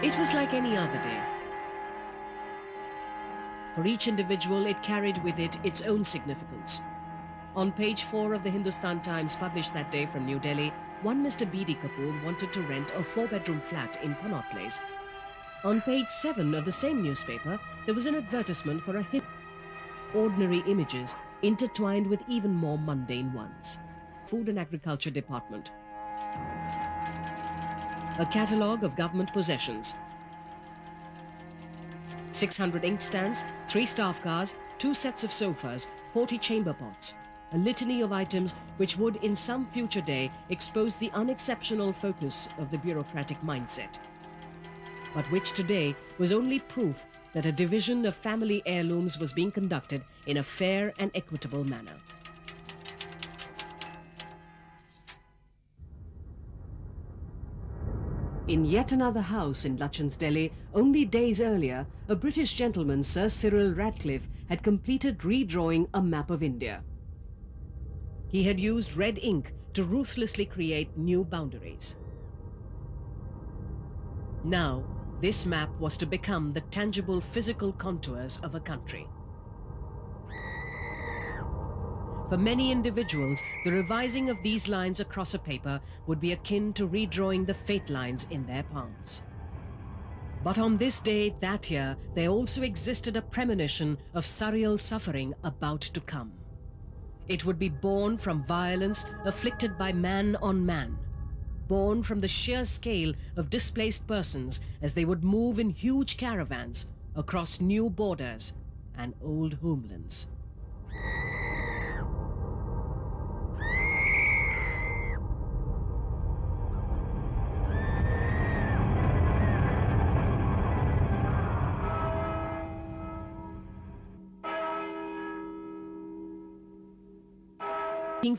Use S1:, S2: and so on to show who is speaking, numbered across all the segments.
S1: It was like any other day. For each individual, it carried with it its own significance. On page 4 of the Hindustan Times published that day from New Delhi, one Mr. B.D. Kapoor wanted to rent a 4-bedroom flat in Connaught Place. On page 7 of the same newspaper, there was an advertisement for a ordinary images intertwined with even more mundane ones. Food and Agriculture Department. A catalogue of government possessions. 600 inkstands, 3 staff cars, 2 sets of sofas, 40 chamber pots. A litany of items which would in some future day expose the unexceptional focus of the bureaucratic mindset, but which today was only proof that a division of family heirlooms was being conducted in a fair and equitable manner. In yet another house in Lutyens, Delhi, only days earlier, a British gentleman, Sir Cyril Radcliffe, had completed redrawing a map of India. He had used red ink to ruthlessly create new boundaries. Now, this map was to become the tangible physical contours of a country. For many individuals, the revising of these lines across a paper would be akin to redrawing the fate lines in their palms. But on this day that year, there also existed a premonition of surreal suffering about to come. It would be born from violence inflicted by man on man, born from the sheer scale of displaced persons as they would move in huge caravans across new borders and old homelands.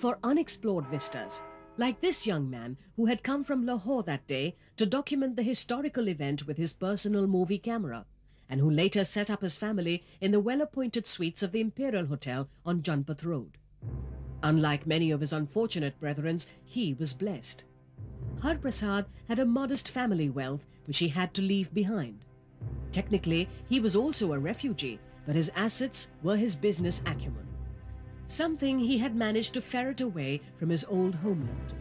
S1: For unexplored vistas, like this young man who had come from Lahore that day to document the historical event with his personal movie camera, and who later set up his family in the well-appointed suites of the Imperial Hotel on Janpath Road. Unlike many of his unfortunate brethren, he was blessed. Har Prasad had a modest family wealth which he had to leave behind. Technically, he was also a refugee, but his assets were his business acumen, something he had managed to ferret away from his old homeland.